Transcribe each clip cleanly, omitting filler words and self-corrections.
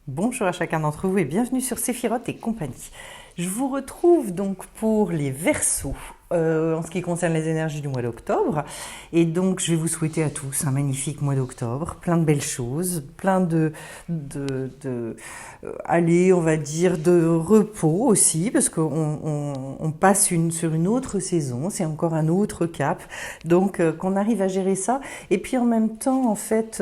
Bonjour à chacun d'entre vous et bienvenue sur Séphiroth et compagnie. Je vous retrouve donc pour les Verseaux en ce qui concerne les énergies du mois d'octobre. Et donc je vais vous souhaiter à tous un magnifique mois d'octobre, plein de belles choses, plein allez, on va dire, de repos aussi, parce qu'on passe sur une autre saison, c'est encore un autre cap. Donc qu'on arrive à gérer ça. Et puis en même temps, en fait,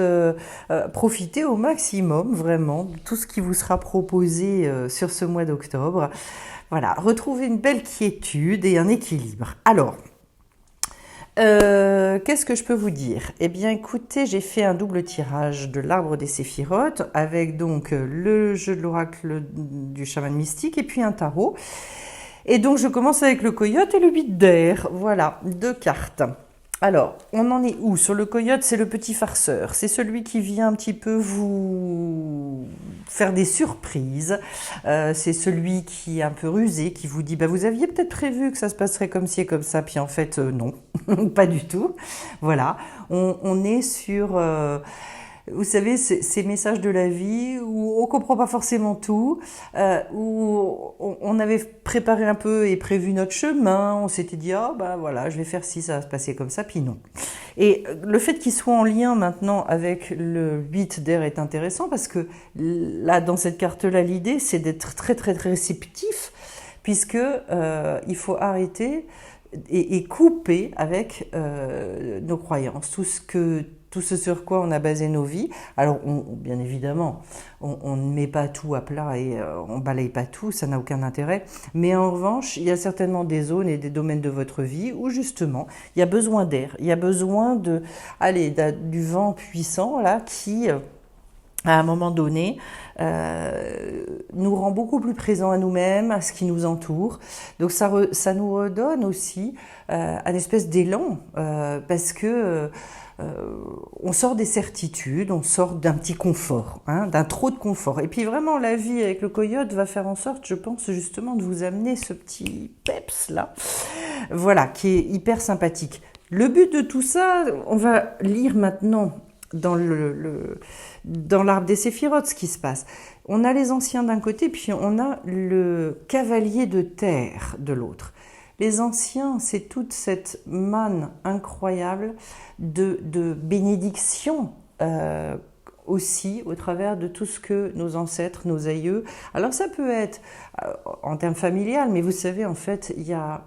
profiter au maximum vraiment de tout ce qui vous sera proposé sur ce mois d'octobre. Voilà, retrouver une belle quiétude et un équilibre. Alors, qu'est-ce que je peux vous dire? Eh bien, écoutez, j'ai fait un double tirage de l'arbre des séphirotes avec donc le jeu de l'oracle du chaman mystique et puis un tarot. Et donc, je commence avec le coyote et le 8 d'air. Voilà, deux cartes. Alors, on en est où? Sur le coyote, c'est le petit farceur. C'est celui qui vient un petit peu vous faire des surprises. C'est celui qui est un peu rusé, qui vous dit, bah, vous aviez peut-être prévu que ça se passerait comme ci et comme ça, puis en fait, non, pas du tout. Voilà, on est sur... vous savez, ces messages de la vie où on comprend pas forcément tout, où on avait préparé un peu et prévu notre chemin, on s'était dit, ah ben voilà, je vais faire ci, ça va se passer comme ça, puis non. Et le fait qu'il soit en lien maintenant avec le 8 d'air est intéressant parce que là, dans cette carte-là, l'idée, c'est d'être très très très réceptif, puisque il faut arrêter et couper avec nos croyances, tout ce sur quoi on a basé nos vies. Alors, bien évidemment, on ne met pas tout à plat et on balaye pas tout, ça n'a aucun intérêt. Mais en revanche, il y a certainement des zones et des domaines de votre vie où justement, il y a besoin d'air, il y a besoin du vent puissant là qui à un moment donné, nous rend beaucoup plus présents à nous-mêmes, à ce qui nous entoure. Donc ça nous redonne aussi un espèce d'élan, parce que on sort des certitudes, on sort d'un petit confort, hein, d'un trop de confort. Et puis vraiment, la vie avec le coyote va faire en sorte, je pense justement, de vous amener ce petit peps là, voilà, qui est hyper sympathique. Le but de tout ça, on va lire maintenant dans l'arbre des séphirotes ce qui se passe. On a les anciens d'un côté, puis on a le cavalier de terre de l'autre. Les anciens, c'est toute cette manne incroyable de bénédiction aussi au travers de tout ce que nos ancêtres, nos aïeux. Alors ça peut être en termes familial, mais vous savez, en fait, il y a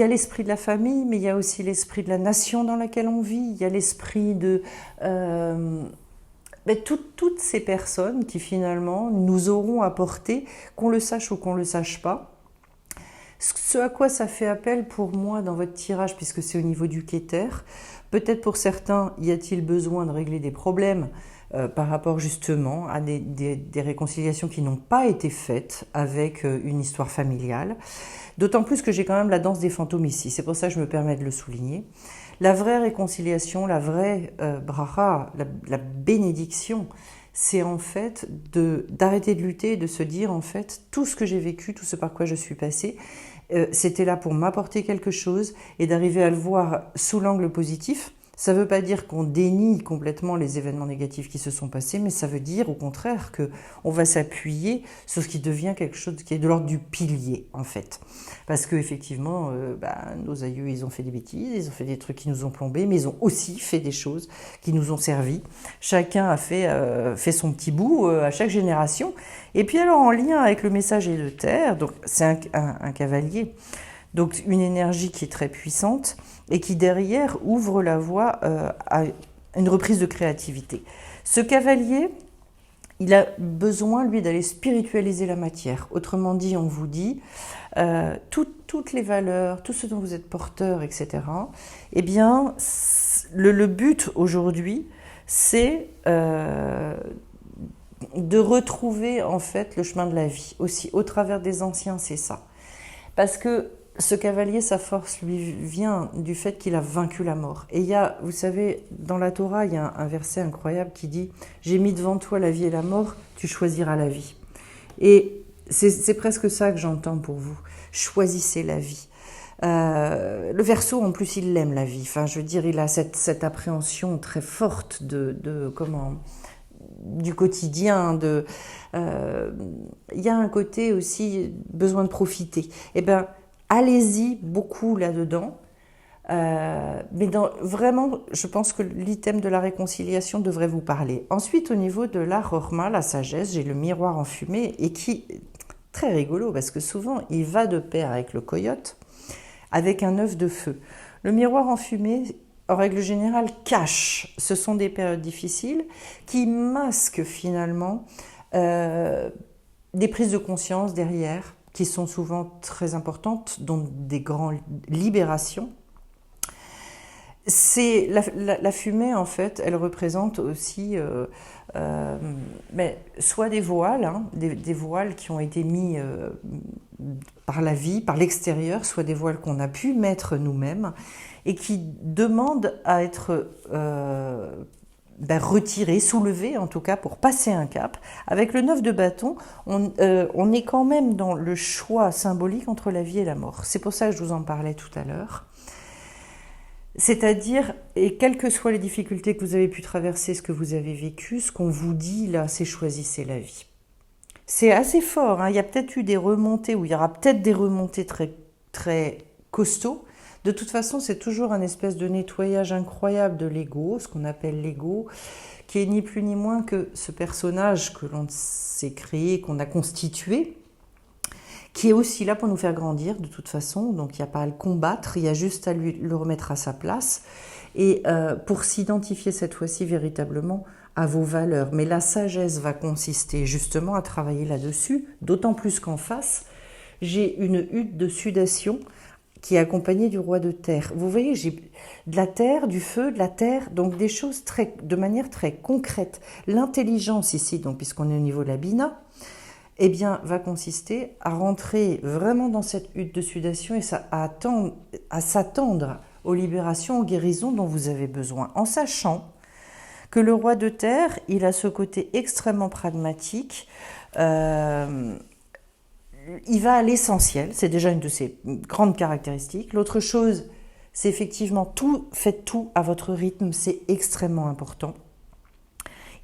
l'esprit de la famille, mais il y a aussi l'esprit de la nation dans laquelle on vit. Il y a l'esprit de toutes ces personnes qui finalement nous auront apporté, qu'on le sache ou qu'on ne le sache pas. Ce à quoi ça fait appel pour moi dans votre tirage, puisque c'est au niveau du Kéter, peut-être pour certains, y a-t-il besoin de régler des problèmes par rapport justement à des réconciliations qui n'ont pas été faites avec une histoire familiale. D'autant plus que j'ai quand même la danse des fantômes ici, c'est pour ça que je me permets de le souligner. La vraie réconciliation, la vraie bracha, la bénédiction, c'est en fait d'arrêter de lutter et de se dire en fait tout ce que j'ai vécu, tout ce par quoi je suis passée, c'était là pour m'apporter quelque chose et d'arriver à le voir sous l'angle positif. Ça ne veut pas dire qu'on dénie complètement les événements négatifs qui se sont passés, mais ça veut dire au contraire qu'on va s'appuyer sur ce qui devient quelque chose qui est de l'ordre du pilier en fait. Parce qu'effectivement, nos aïeux, ils ont fait des bêtises, ils ont fait des trucs qui nous ont plombés, mais ils ont aussi fait des choses qui nous ont servi. Chacun a fait son petit bout à chaque génération. Et puis alors en lien avec le messager de terre, donc c'est un cavalier, donc une énergie qui est très puissante et qui derrière ouvre la voie à une reprise de créativité. Ce cavalier, il a besoin, lui, d'aller spiritualiser la matière. Autrement dit, on vous dit, toutes les valeurs, tout ce dont vous êtes porteur, etc., eh bien, le but aujourd'hui, c'est de retrouver en fait le chemin de la vie. Aussi, au travers des anciens, c'est ça. Parce que ce cavalier, sa force lui vient du fait qu'il a vaincu la mort. Et il y a, vous savez, dans la Torah, il y a un verset incroyable qui dit « J'ai mis devant toi la vie et la mort, tu choisiras la vie ». Et c'est presque ça que j'entends pour vous. Choisissez la vie. Le Verseau, en plus, il aime la vie. Enfin, je veux dire, il a cette appréhension très forte du quotidien, il y a un côté aussi besoin de profiter. Eh bien, allez-y beaucoup là-dedans. Mais vraiment, je pense que l'item de la réconciliation devrait vous parler. Ensuite, au niveau de la Chorma, la sagesse, j'ai le miroir en fumée et qui est très rigolo parce que souvent, il va de pair avec le coyote, avec un œuf de feu. Le miroir en fumée, en règle générale, cache. Ce sont des périodes difficiles qui masquent finalement des prises de conscience derrière, qui sont souvent très importantes, dont des grandes libérations. C'est la fumée, en fait, elle représente aussi soit des voiles, hein, des voiles qui ont été mis par la vie, par l'extérieur, soit des voiles qu'on a pu mettre nous-mêmes et qui demandent à être retirés, soulevés en tout cas pour passer un cap. Avec le 9 de bâton, on est quand même dans le choix symbolique entre la vie et la mort. C'est pour ça que je vous en parlais tout à l'heure. C'est-à-dire, et quelles que soient les difficultés que vous avez pu traverser, ce que vous avez vécu, ce qu'on vous dit là, c'est choisissez la vie. C'est assez fort, hein. Il y a peut-être eu des remontées, ou il y aura peut-être des remontées très, très costauds. De toute façon, c'est toujours un espèce de nettoyage incroyable de l'ego, ce qu'on appelle l'ego, qui est ni plus ni moins que ce personnage que l'on s'est créé, qu'on a constitué, qui est aussi là pour nous faire grandir de toute façon, donc il n'y a pas à le combattre, il y a juste à lui le remettre à sa place, et pour s'identifier cette fois-ci véritablement à vos valeurs. Mais la sagesse va consister justement à travailler là-dessus, d'autant plus qu'en face, j'ai une hutte de sudation qui est accompagnée du roi de terre. Vous voyez, j'ai de la terre, du feu, de la terre, donc des choses de manière très concrète. L'intelligence ici, donc puisqu'on est au niveau de la bina, eh bien, va consister à rentrer vraiment dans cette hutte de sudation et à s'attendre aux libérations, aux guérisons dont vous avez besoin, en sachant que le roi de terre, il a ce côté extrêmement pragmatique, il va à l'essentiel, c'est déjà une de ses grandes caractéristiques. L'autre chose, c'est effectivement faites tout à votre rythme, c'est extrêmement important.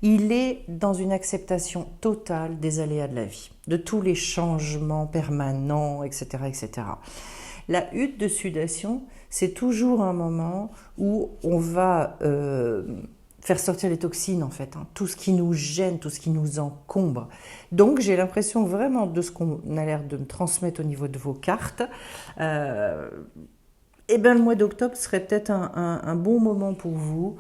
Il est dans une acceptation totale des aléas de la vie, de tous les changements permanents, etc., etc. La hutte de sudation, c'est toujours un moment où on va faire sortir les toxines, en fait, hein, tout ce qui nous gêne, tout ce qui nous encombre. Donc, j'ai l'impression vraiment de ce qu'on a l'air de me transmettre au niveau de vos cartes. Le mois d'octobre serait peut-être un bon moment pour vous,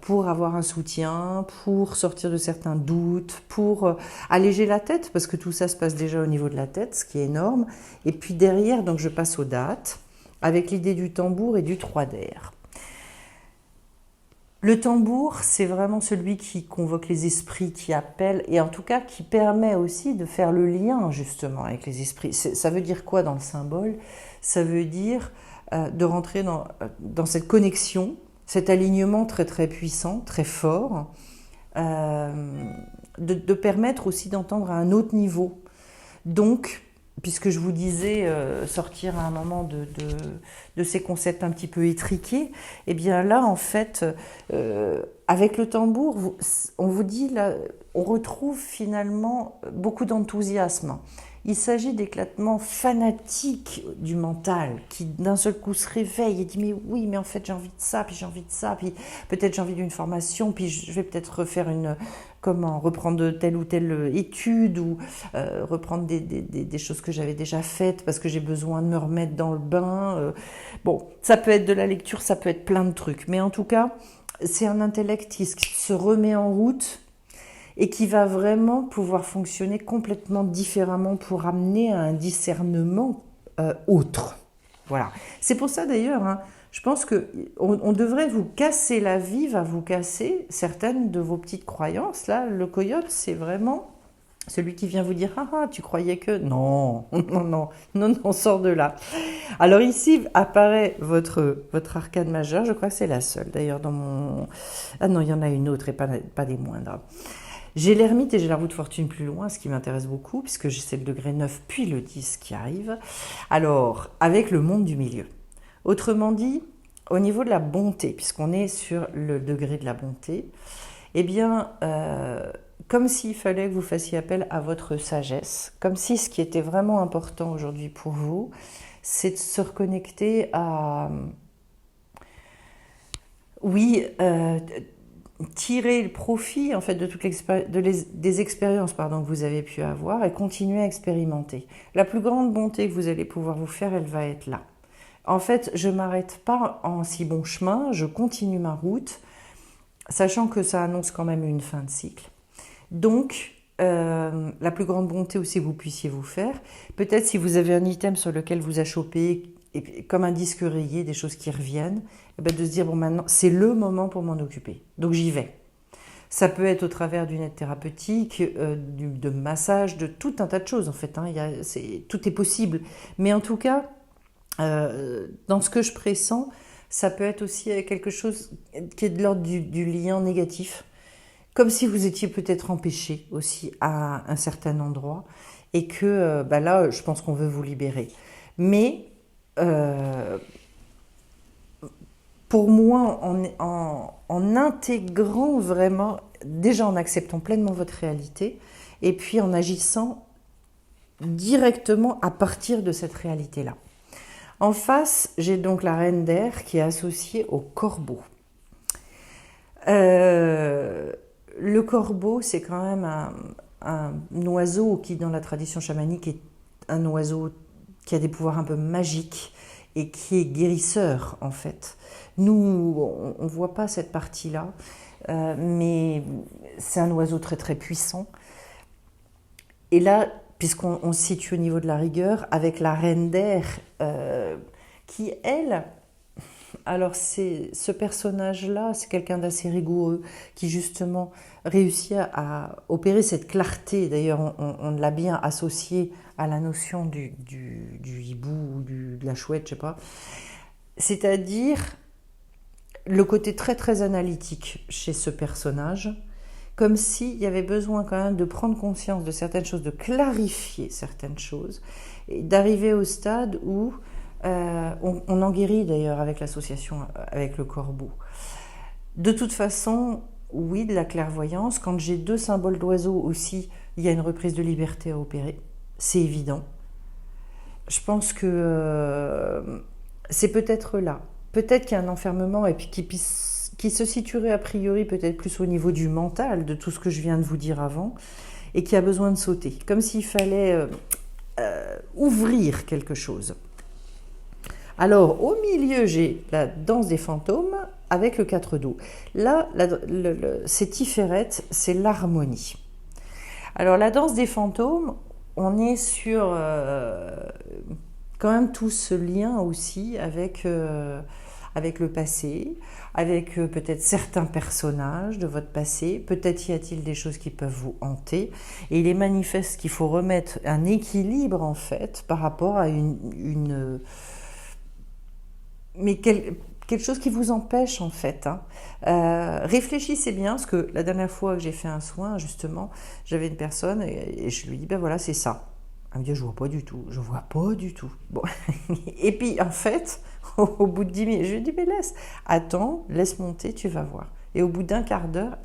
pour avoir un soutien, pour sortir de certains doutes, pour alléger la tête, parce que tout ça se passe déjà au niveau de la tête, ce qui est énorme. Et puis derrière, donc je passe aux dates, avec l'idée du tambour et du 3 d'air. Le tambour, c'est vraiment celui qui convoque les esprits, qui appelle, et en tout cas qui permet aussi de faire le lien justement avec les esprits. Ça veut dire quoi dans le symbole? Ça veut dire de rentrer dans cette connexion, cet alignement très très puissant, très fort, de permettre aussi d'entendre à un autre niveau. Donc, puisque je vous disais sortir à un moment de ces concepts un petit peu étriqués, eh bien là, en fait, avec le tambour, on vous dit, là, on retrouve finalement beaucoup d'enthousiasme. Il s'agit d'éclatements fanatiques du mental qui d'un seul coup se réveille et dit mais oui, mais en fait j'ai envie de ça, puis j'ai envie de ça, puis peut-être j'ai envie d'une formation, puis je vais peut-être refaire reprendre telle ou telle étude ou reprendre des choses que j'avais déjà faites parce que j'ai besoin de me remettre dans le bain. Bon, ça peut être de la lecture, ça peut être plein de trucs, mais en tout cas, c'est un intellect qui se remet en route et qui va vraiment pouvoir fonctionner complètement différemment pour amener à un discernement autre. Voilà. C'est pour ça d'ailleurs, hein, je pense qu'on devrait vous casser la vie, va vous casser certaines de vos petites croyances. Là, le coyote, c'est vraiment celui qui vient vous dire « Ah, tu croyais que… » Non, on sort de là. Alors ici apparaît votre arcane majeure, je crois que c'est la seule d'ailleurs dans mon… Ah non, il y en a une autre et pas des moindres. J'ai l'ermite et j'ai la roue de fortune plus loin, ce qui m'intéresse beaucoup, puisque c'est le degré 9 puis le 10 qui arrive. Alors, avec le monde du milieu. Autrement dit, au niveau de la bonté, puisqu'on est sur le degré de la bonté, eh bien, comme s'il fallait que vous fassiez appel à votre sagesse, comme si ce qui était vraiment important aujourd'hui pour vous, c'est de se reconnecter à, oui, tirer le profit en fait de toutes des expériences pardon, que vous avez pu avoir et continuer à expérimenter. La plus grande bonté que vous allez pouvoir vous faire, elle va être là. En fait, je ne m'arrête pas en si bon chemin, je continue ma route, sachant que ça annonce quand même une fin de cycle. Donc, la plus grande bonté aussi que vous puissiez vous faire, peut-être si vous avez un item sur lequel vous achoppez, et comme un disque rayé, des choses qui reviennent, et bien de se dire, bon maintenant, c'est le moment pour m'en occuper. Donc j'y vais. Ça peut être au travers d'une aide thérapeutique, de massage, de tout un tas de choses en fait. Hein. Tout est possible. Mais en tout cas, dans ce que je pressens, ça peut être aussi quelque chose qui est de l'ordre du lien négatif. Comme si vous étiez peut-être empêché aussi à un certain endroit et que là, je pense qu'on veut vous libérer. Mais pour moi, en intégrant vraiment, déjà en acceptant pleinement votre réalité et puis en agissant directement à partir de cette réalité-là. En face, j'ai donc la reine d'air qui est associée au corbeau. Le corbeau, c'est quand même un oiseau qui, dans la tradition chamanique, est un oiseau qui a des pouvoirs un peu magiques et qui est guérisseur, en fait. Nous, on ne voit pas cette partie-là, mais c'est un oiseau très très puissant. Et là, puisqu'on se situe au niveau de la rigueur, avec la reine d'air, qui, elle... Alors ce personnage-là, c'est quelqu'un d'assez rigoureux qui justement réussit à opérer cette clarté. D'ailleurs, on l'a bien associé à la notion du hibou ou de la chouette, je sais pas. C'est-à-dire le côté très très analytique chez ce personnage, comme s'il y avait besoin quand même de prendre conscience de certaines choses, de clarifier certaines choses, et d'arriver au stade où on en guérit d'ailleurs avec l'association avec le corbeau. De toute façon, oui, de la clairvoyance. Quand j'ai 2 symboles d'oiseaux aussi, il y a une reprise de liberté à opérer. C'est évident. Je pense que c'est peut-être là. Peut-être qu'il y a un enfermement et puis qui se situerait a priori peut-être plus au niveau du mental, de tout ce que je viens de vous dire avant, et qui a besoin de sauter. Comme s'il fallait ouvrir quelque chose. Alors, au milieu, j'ai la danse des fantômes avec le 4 dos. Là, c'est Tiferet, c'est l'harmonie. Alors, la danse des fantômes, on est sur quand même tout ce lien aussi avec le passé, avec peut-être certains personnages de votre passé. Peut-être y a-t-il des choses qui peuvent vous hanter. Et il est manifeste qu'il faut remettre un équilibre, en fait, par rapport à mais quelque chose qui vous empêche en fait. Hein. Réfléchissez bien, parce que la dernière fois que j'ai fait un soin, justement, j'avais une personne et je lui dis, ben voilà, c'est ça. Elle me dit, je vois pas du tout, je vois pas du tout. Bon. Et puis en fait, au bout de 10 minutes, je lui dis, mais attends, laisse monter, tu vas voir. Et au bout d'un quart d'heure,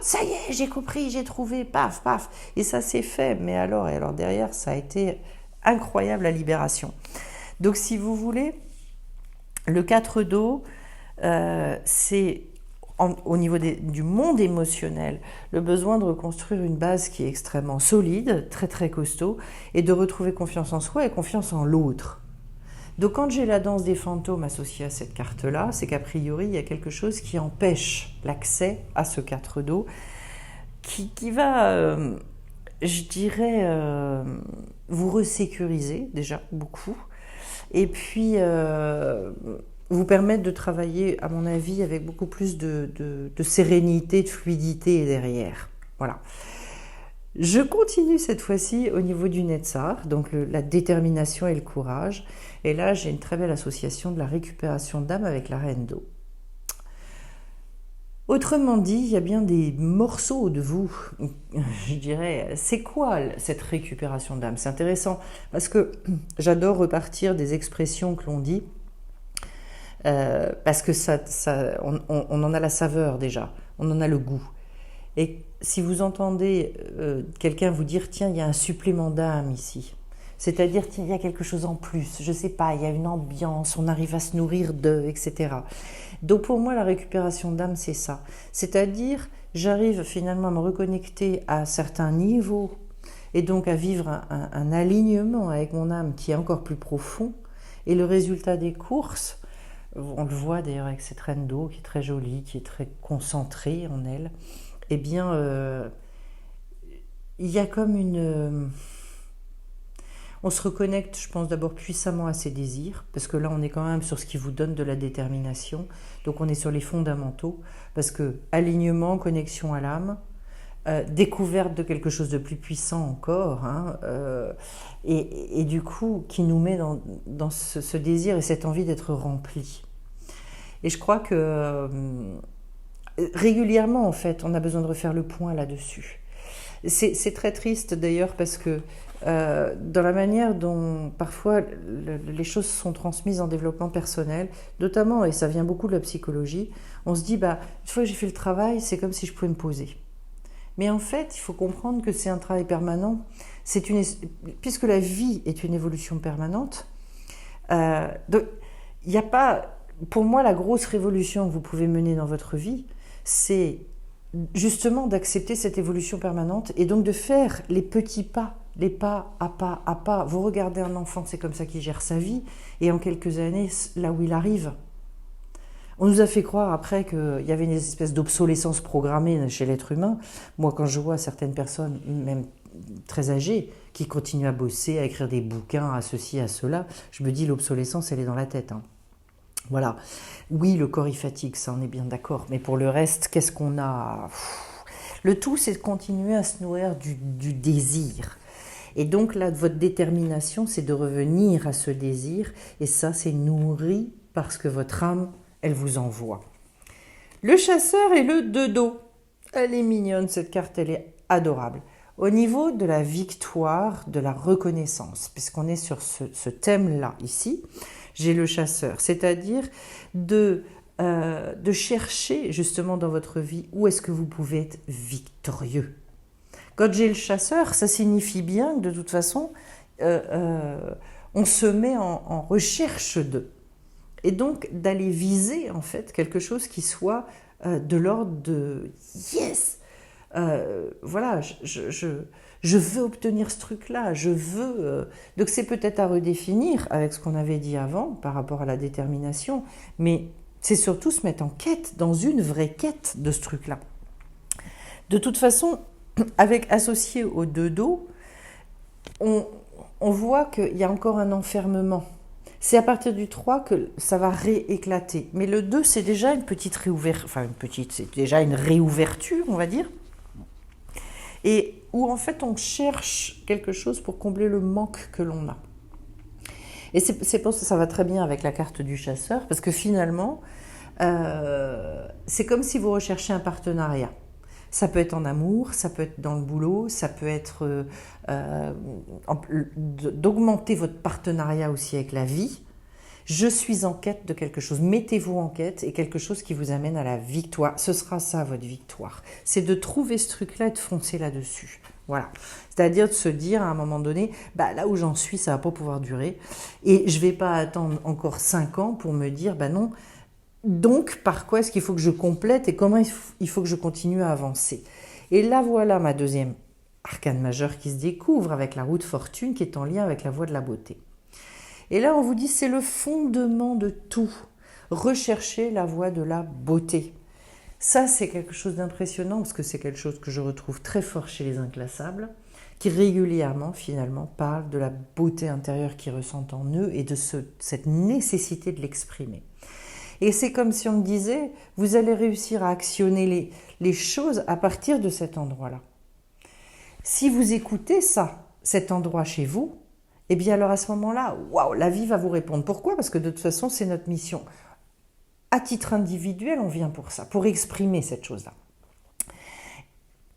ça y est, j'ai compris, j'ai trouvé, paf, paf. Et ça s'est fait, mais alors derrière, ça a été incroyable la libération. Donc si vous voulez, le 4 dos, c'est au niveau du monde émotionnel, le besoin de reconstruire une base qui est extrêmement solide, très très costaud, et de retrouver confiance en soi et confiance en l'autre. Donc quand j'ai la danse des fantômes associée à cette carte-là, c'est qu'a priori, il y a quelque chose qui empêche l'accès à ce 4 dos, qui va, je dirais, vous resécuriser déjà beaucoup, et puis vous permettre de travailler, à mon avis, avec beaucoup plus de sérénité, de fluidité derrière. Voilà. Je continue cette fois-ci au niveau du Netzar, donc la détermination et le courage. Et là, j'ai une très belle association de la récupération d'âme avec la reine d'eau. Autrement dit, il y a bien des morceaux de vous, je dirais, c'est quoi cette récupération d'âme? C'est intéressant, parce que j'adore repartir des expressions que l'on dit, parce que on en a la saveur déjà. on en a le goût. Et si vous entendez quelqu'un vous dire, tiens, il y a un supplément d'âme ici, c'est-à-dire qu'il y a quelque chose en plus, je ne sais pas, il y a une ambiance, on arrive à se nourrir d'eux, etc. Donc pour moi, la récupération d'âme, c'est ça. C'est-à-dire, j'arrive finalement à me reconnecter à certains niveaux et donc à vivre un alignement avec mon âme qui est encore plus profond. Et le résultat des courses, on le voit d'ailleurs avec cette reine d'eau qui est très jolie, qui est très concentrée en elle, eh bien, il y a comme une... on se reconnecte, je pense, d'abord puissamment à ses désirs, parce que là, on est quand même sur ce qui vous donne de la détermination. Donc, on est sur les fondamentaux, parce que alignement, connexion à l'âme, découverte de quelque chose de plus puissant encore, hein, et du coup, qui nous met dans ce désir et cette envie d'être rempli. Et je crois que régulièrement, en fait, on a besoin de refaire le point là-dessus. C'est très triste d'ailleurs parce que dans la manière dont parfois les choses sont transmises en développement personnel, notamment, et ça vient beaucoup de la psychologie, on se dit, bah, une fois que j'ai fait le travail, c'est comme si je pouvais me poser. Mais en fait, il faut comprendre que c'est un travail permanent. Puisque la vie est une évolution permanente, il n'y a pas... Pour moi, la grosse révolution que vous pouvez mener dans votre vie, c'est justement d'accepter cette évolution permanente et donc de faire les petits pas, les pas à pas à pas. Vous regardez un enfant, c'est comme ça qu'il gère sa vie, et en quelques années, là où il arrive. On nous a fait croire après qu'il y avait une espèce d'obsolescence programmée chez l'être humain. Moi, quand je vois certaines personnes, même très âgées, qui continuent à bosser, à écrire des bouquins, à ceci, à cela, je me dis l'obsolescence, elle est dans la tête, hein. Voilà. Oui, le corps y fatigue, ça on est bien d'accord. Mais pour le reste, qu'est-ce qu'on a ? Le tout, c'est de continuer à se nourrir du désir. Et donc là, votre détermination, c'est de revenir à ce désir. Et ça, c'est nourri parce que votre âme, elle vous envoie. Le chasseur et le 2 dos. Elle est mignonne, cette carte, elle est adorable. Au niveau de la victoire, de la reconnaissance, puisqu'on est sur ce thème-là ici, j'ai le chasseur, c'est-à-dire de chercher justement dans votre vie où est-ce que vous pouvez être victorieux. Quand j'ai le chasseur, ça signifie bien que de toute façon, on se met en recherche d'eux. Et donc d'aller viser en fait quelque chose qui soit de l'ordre de « yes !» voilà, je veux obtenir ce truc-là, je veux... Donc c'est peut-être à redéfinir avec ce qu'on avait dit avant par rapport à la détermination, mais c'est surtout se mettre en quête, dans une vraie quête de ce truc-là. De toute façon, associé au 2 dos, on voit qu'il y a encore un enfermement. C'est à partir du 3 que ça va rééclater. Mais le 2, c'est déjà une petite réouverture, c'est déjà une réouverture, on va dire. Et où en fait on cherche quelque chose pour combler le manque que l'on a. Et c'est pour ça que ça va très bien avec la carte du chasseur, parce que finalement, c'est comme si vous recherchez un partenariat. Ça peut être en amour, ça peut être dans le boulot, ça peut être d'augmenter votre partenariat aussi avec la vie. Je suis en quête de quelque chose. Mettez-vous en quête et quelque chose qui vous amène à la victoire. Ce sera ça, votre victoire. C'est de trouver ce truc-là et de foncer là-dessus. Voilà. C'est-à-dire de se dire à un moment donné, bah, là où j'en suis, ça ne va pas pouvoir durer. Et je ne vais pas attendre encore 5 ans pour me dire, bah non. Donc, par quoi est-ce qu'il faut que je complète et comment il faut que je continue à avancer. Et là, voilà ma deuxième arcane majeure qui se découvre avec la roue de fortune qui est en lien avec la voie de la beauté. Et là, on vous dit, c'est le fondement de tout. Rechercher la voie de la beauté. Ça, c'est quelque chose d'impressionnant parce que c'est quelque chose que je retrouve très fort chez les inclassables, qui régulièrement, finalement, parlent de la beauté intérieure qu'ils ressentent en eux et de cette nécessité de l'exprimer. Et c'est comme si on me disait, vous allez réussir à actionner les choses à partir de cet endroit-là. Si vous écoutez ça, cet endroit chez vous, et bien alors à ce moment-là, waouh, la vie va vous répondre. Pourquoi ? Parce que de toute façon, c'est notre mission. À titre individuel, on vient pour ça, pour exprimer cette chose-là.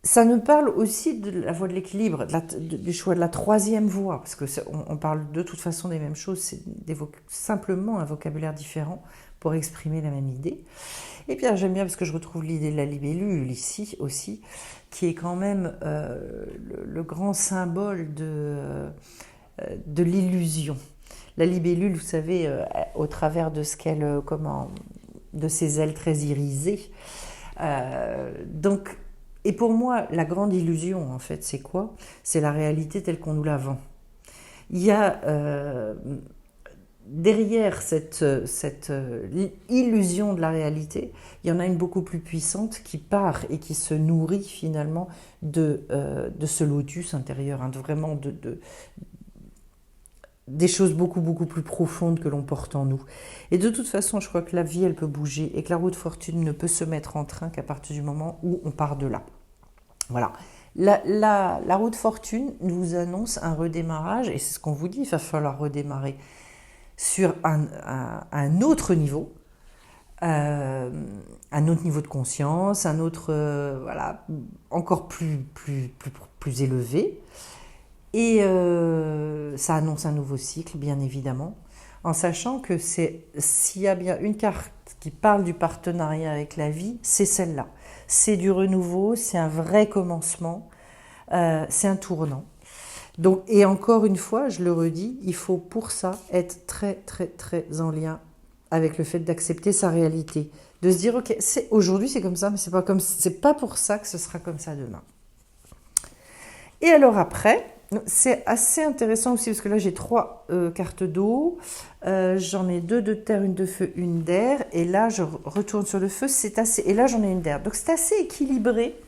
Ça nous parle aussi de la voie de l'équilibre, du choix de la troisième voie, parce qu'on parle de toute façon des mêmes choses, c'est simplement un vocabulaire différent pour exprimer la même idée. Et puis j'aime bien parce que je retrouve l'idée de la libellule ici aussi, qui est quand même le grand symbole de l'illusion. La libellule, vous savez, au travers de ce qu'elle, de ses ailes très irisées. Donc, et pour moi, la grande illusion, en fait, c'est quoi? C'est la réalité telle qu'on nous la vend. Il y a derrière cette illusion de la réalité, il y en a une beaucoup plus puissante qui part et qui se nourrit finalement de ce lotus intérieur, hein, vraiment des choses beaucoup plus profondes que l'on porte en nous. Et de toute façon, je crois que la vie, elle peut bouger et que la roue de fortune ne peut se mettre en train qu'à partir du moment où on part de là. Voilà. La roue de fortune nous annonce un redémarrage, et c'est ce qu'on vous dit, il va falloir redémarrer sur un autre niveau, un autre niveau de conscience, un autre, voilà, encore plus élevé. Et ça annonce un nouveau cycle, bien évidemment, en sachant que s'il y a bien une carte qui parle du partenariat avec la vie, c'est celle-là. C'est du renouveau, c'est un vrai commencement, c'est un tournant. Donc, et encore une fois, je le redis, il faut pour ça être très en lien avec le fait d'accepter sa réalité, de se dire ok, aujourd'hui c'est comme ça, mais c'est pas pour ça que ce sera comme ça demain. Et alors après, c'est assez intéressant aussi parce que là j'ai 3 cartes d'eau, j'en ai 2 de terre, une de feu, une d'air, et là je retourne sur le feu, et là j'en ai une d'air. Donc c'est assez équilibré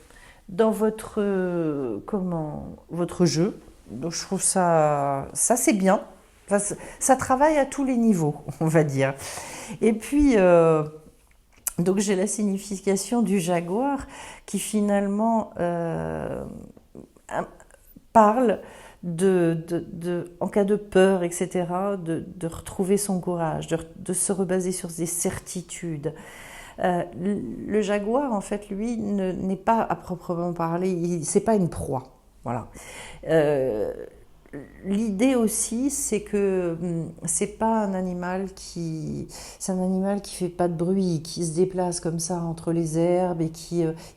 dans votre jeu. Donc je trouve ça c'est bien. Enfin, ça travaille à tous les niveaux, on va dire. Et puis donc j'ai la signification du jaguar qui finalement parle en cas de peur, etc., de retrouver son courage, de se rebaser sur des certitudes. Le jaguar, en fait, lui, n'est pas à proprement parler, c'est pas une proie. Voilà. L'idée aussi, c'est que c'est un animal qui fait pas de bruit, qui se déplace comme ça entre les herbes et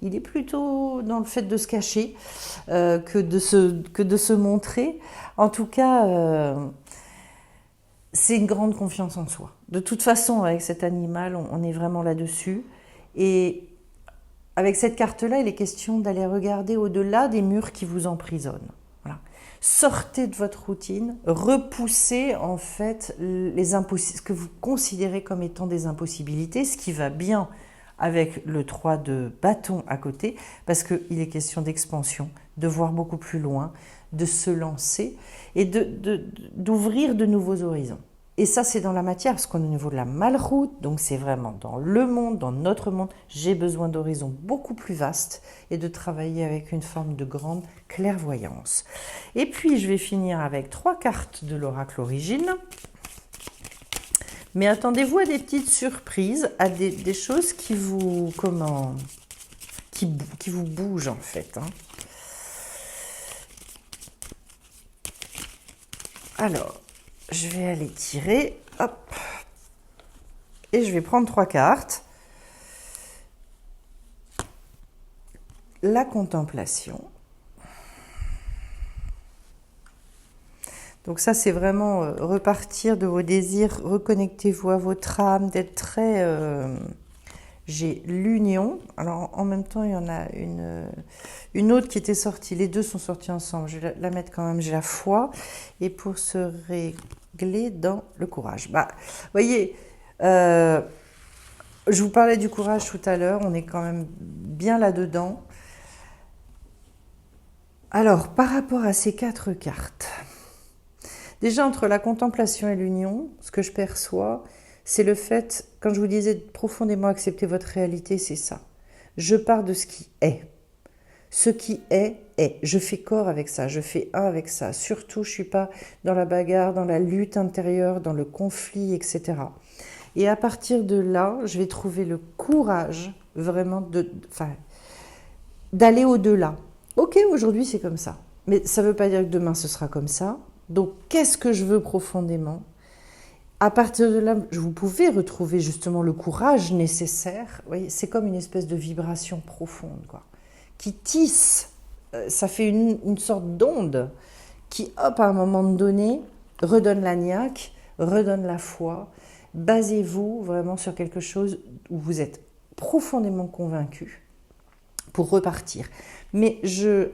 il est plutôt dans le fait de se cacher que de se montrer. En tout cas, c'est une grande confiance en soi. De toute façon, avec cet animal, on est vraiment là-dessus. Et avec cette carte-là, il est question d'aller regarder au-delà des murs qui vous emprisonnent. Voilà. Sortez de votre routine, repoussez en fait ce que vous considérez comme étant des impossibilités, ce qui va bien avec le 3 de bâton à côté, parce qu'il est question d'expansion, de voir beaucoup plus loin, de se lancer et d'ouvrir de nouveaux horizons. Et ça, c'est dans la matière, parce qu'on est au niveau de la malroute, donc c'est vraiment dans le monde, dans notre monde. J'ai besoin d'horizons beaucoup plus vastes et de travailler avec une forme de grande clairvoyance. Et puis, je vais finir avec 3 cartes de l'oracle Origine. Mais attendez-vous à des petites surprises, à des choses qui vous, qui vous bougent en fait. Hein. Alors, je vais aller tirer, hop, et je vais prendre 3 cartes. La contemplation. Donc ça, c'est vraiment repartir de vos désirs, reconnectez-vous à votre âme, d'être très... J'ai l'union. Alors, en même temps, il y en a une autre qui était sortie. Les deux sont sortis ensemble. Je vais la mettre quand même. J'ai la foi. Et pour se régler dans le courage. Bah, voyez, je vous parlais du courage tout à l'heure. On est quand même bien là-dedans. Alors, par rapport à ces 4 cartes, déjà entre la contemplation et l'union, ce que je perçois, c'est le fait, quand je vous disais de profondément accepter votre réalité, c'est ça. Je pars de ce qui est. Ce qui est, est. Je fais corps avec ça, je fais un avec ça. Surtout, je ne suis pas dans la bagarre, dans la lutte intérieure, dans le conflit, etc. Et à partir de là, je vais trouver le courage vraiment d'aller au-delà. Ok, aujourd'hui c'est comme ça, mais ça ne veut pas dire que demain ce sera comme ça. Donc, qu'est-ce que je veux profondément ? À partir de là, vous pouvez retrouver justement le courage nécessaire. Vous voyez, c'est comme une espèce de vibration profonde, quoi, qui tisse. Ça fait une sorte d'onde qui, hop, à un moment donné, redonne la niaque, redonne la foi. Basez-vous vraiment sur quelque chose où vous êtes profondément convaincu pour repartir. Mais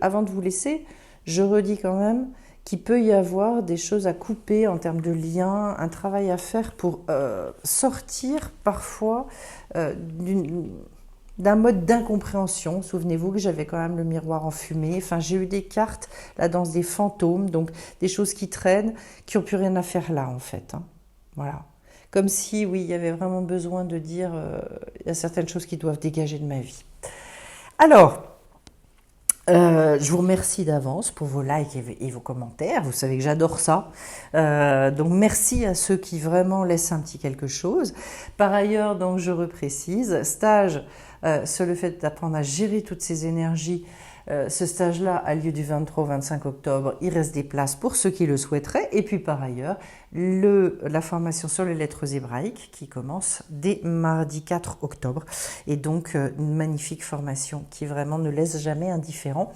avant de vous laisser, je redis quand même qu'il peut y avoir des choses à couper en termes de liens, un travail à faire pour sortir parfois d'un mode d'incompréhension. Souvenez-vous que j'avais quand même le miroir enfumé. Enfin, j'ai eu des cartes, la danse des fantômes, donc des choses qui traînent, qui n'ont plus rien à faire là, en fait. Hein. Voilà. Comme si, oui, il y avait vraiment besoin de dire, il y a certaines choses qui doivent dégager de ma vie. Alors, je vous remercie d'avance pour vos likes et vos commentaires. Vous savez que j'adore ça. Donc merci à ceux qui vraiment laissent un petit quelque chose. Par ailleurs, donc je reprécise, stage sur le fait d'apprendre à gérer toutes ces énergies. Ce stage-là a lieu du 23 au 25 octobre. Il reste des places pour ceux qui le souhaiteraient. Et puis par ailleurs, la formation sur les lettres hébraïques qui commence dès mardi 4 octobre. Et donc une magnifique formation qui vraiment ne laisse jamais indifférent.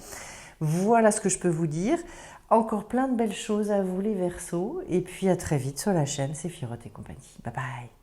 Voilà ce que je peux vous dire. Encore plein de belles choses à vous les Verseaux. Et puis à très vite sur la chaîne Séphiroth et compagnie. Bye bye.